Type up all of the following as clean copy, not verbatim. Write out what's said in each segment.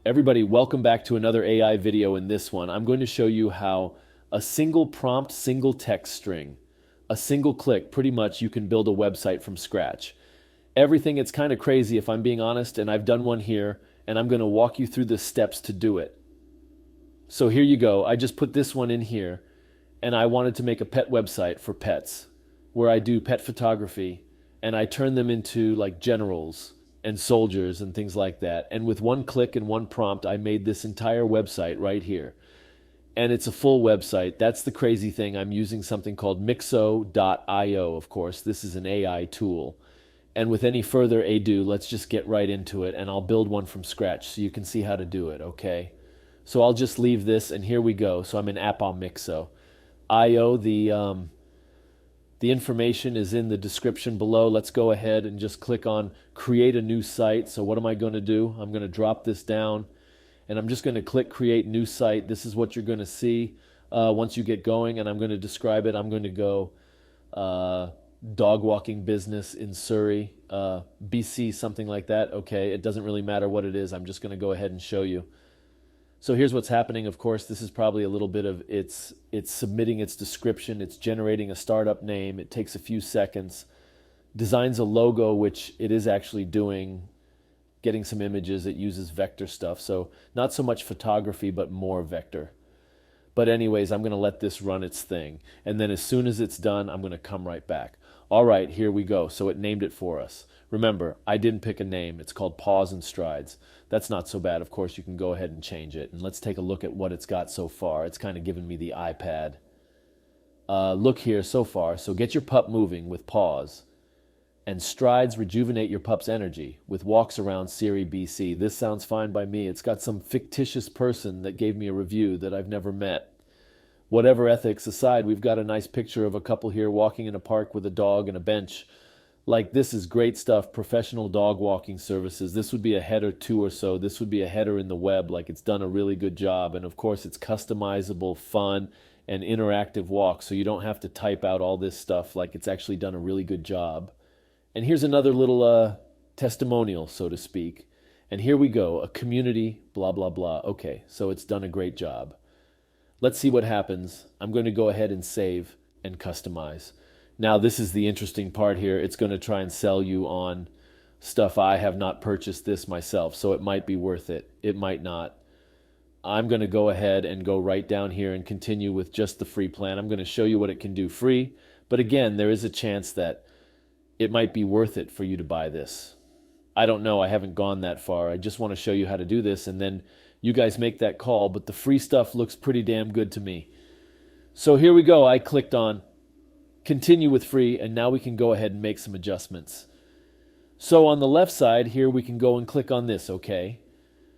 Everybody, welcome back to another AI video. In this one, I'm going to show you how a single prompt, single text string, a single click, pretty much you can build a website from scratch. Everything, it's kind of crazy if I'm being honest, and I've done one here, and I'm going to walk you through the steps to do it. So here you go. I just put this one in here, and I wanted to make a pet website for pets, where I do pet photography, and I turn them into like generals and soldiers and things like that. And with one click and one prompt, I made this entire website right here. And it's a full website. That's the crazy thing. I'm using something called MIXO.io, of course. This is an AI tool. And with any further ado, let's just get right into it, and I'll build one from scratch so you can see how to do it, okay? So I'll just leave this, and here we go. So I'm in app on MIXO. IO, the information is in the description below. Let's go ahead and just click on create a new site. So what am I going to do? I'm going to drop this down, and I'm just going to click create new site. This is what you're going to see once you get going, and I'm going to describe it. I'm going to go dog walking business in Surrey, BC, something like that. Okay, it doesn't really matter what it is. I'm just going to go ahead and show you. So here's what's happening. Of course, this is probably a little bit of it's submitting its description, it's generating a startup name, it takes a few seconds, designs a logo, which it is actually doing, getting some images, it uses vector stuff. So not so much photography, but more vector. But anyways, I'm going to let this run its thing. And then as soon as it's done, I'm going to come right back. All right, here we go. So it named it for us. Remember, I didn't pick a name. It's called Pause and Strides. That's not so bad. Of course, you can go ahead and change it. And let's take a look at what it's got so far. It's kind of given me the iPad. Look here so far. So get your pup moving with pause. And strides rejuvenate your pup's energy with walks around Siri BC. This sounds fine by me. It's got some fictitious person that gave me a review that I've never met. Whatever ethics aside, we've got a nice picture of a couple here walking in a park with a dog and a bench. Like, this is great stuff. Professional dog walking services. This would be a header 2 or so. This would be a header in the web. Like, it's done a really good job. And of course, it's customizable, fun, and interactive walks. So you don't have to type out all this stuff. Like, it's actually done a really good job. And here's another little testimonial, so to speak. And here we go. A community, blah, blah, blah. Okay, so it's done a great job. Let's see what happens. I'm going to go ahead and save and customize. Now, this is the interesting part here. It's going to try and sell you on stuff. I have not purchased this myself, so it might be worth it. It might not. I'm going to go ahead and go right down here and continue with just the free plan. I'm going to show you what it can do free. But again, there is a chance that it might be worth it for you to buy this. I don't know. I haven't gone that far. I just want to show you how to do this, and then you guys make that call. But the free stuff looks pretty damn good to me. So here we go. I clicked on continue with free, and now we can go ahead and make some adjustments. So on the left side here, we can go and click on this, okay?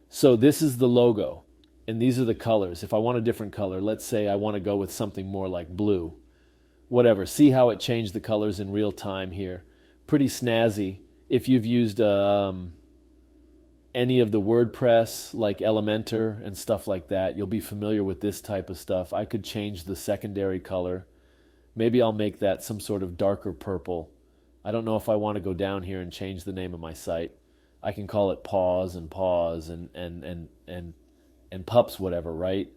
So this is the logo, and these are the colors. If I want a different color, let's say I want to go with something more like blue. Whatever. See how it changed the colors in real time here. Pretty snazzy. If you've used any of the WordPress, like Elementor and stuff like that, you'll be familiar with this type of stuff. I could change the secondary color. Maybe I'll make that some sort of darker purple. I don't know if I want to go down here and change the name of my site. I can call it pause and pups, whatever, right?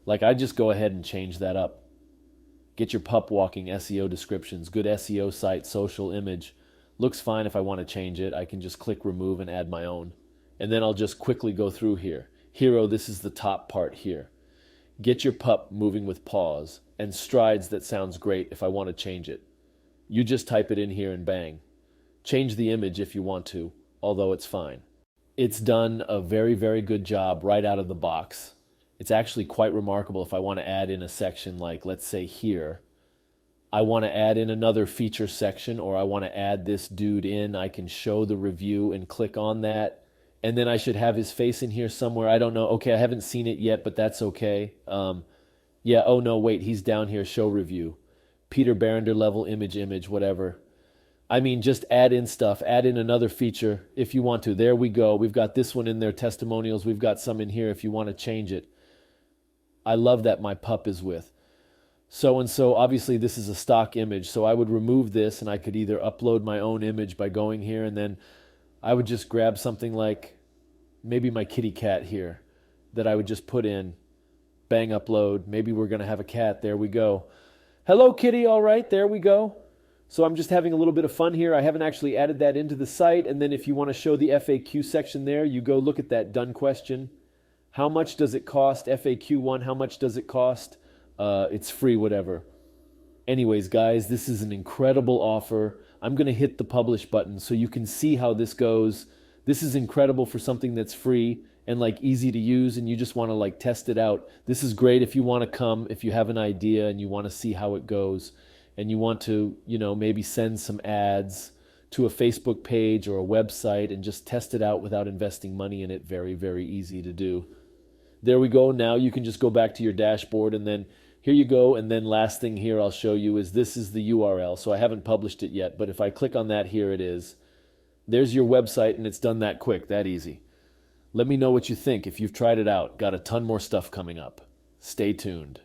Like, I just go ahead and change that up. Get your pup walking SEO descriptions, good SEO site, social image. Looks fine. If I want to change it, I can just click remove and add my own. And then I'll just quickly go through here. Hero, this is the top part here. Get your pup moving with pause, and strides, that sounds great if I want to change it. You just type it in here and bang. Change the image if you want to, although it's fine. It's done a very, very good job right out of the box. It's actually quite remarkable. If I want to add in a section like, let's say here, I want to add in another feature section, or I want to add this dude in, I can show the review and click on that. And then I should have his face in here somewhere. I don't know. Okay, I haven't seen it yet, but that's okay. Yeah, oh no, wait, he's down here, show review. Peter Barrender level, image, whatever. I mean, just add in stuff. Add in another feature if you want to. There we go. We've got this one in there, testimonials. We've got some in here if you want to change it. I love that my pup is with so-and-so. Obviously, this is a stock image, so I would remove this, and I could either upload my own image by going here, and then I would just grab something like maybe my kitty cat here that I would just put in, bang, upload. Maybe we're going to have a cat. There we go. Hello, kitty. All right, there we go. So I'm just having a little bit of fun here. I haven't actually added that into the site. And then if you want to show the FAQ section there, you go look at that done question. How much does it cost? FAQ 1, how much does it cost? It's free, whatever. Anyways, guys, this is an incredible offer. I'm going to hit the publish button so you can see how this goes. This is incredible for something that's free and like easy to use, and you just want to like test it out. This is great if you want to come, if you have an idea and you want to see how it goes, and you want to, maybe send some ads to a Facebook page or a website and just test it out without investing money in it. Very, very easy to do. There we go. Now you can just go back to your dashboard, and then here you go. And then last thing here I'll show you is this is the URL. So I haven't published it yet, but if I click on that, here it is. There's your website, and it's done that quick, that easy. Let me know what you think if you've tried it out. Got a ton more stuff coming up. Stay tuned.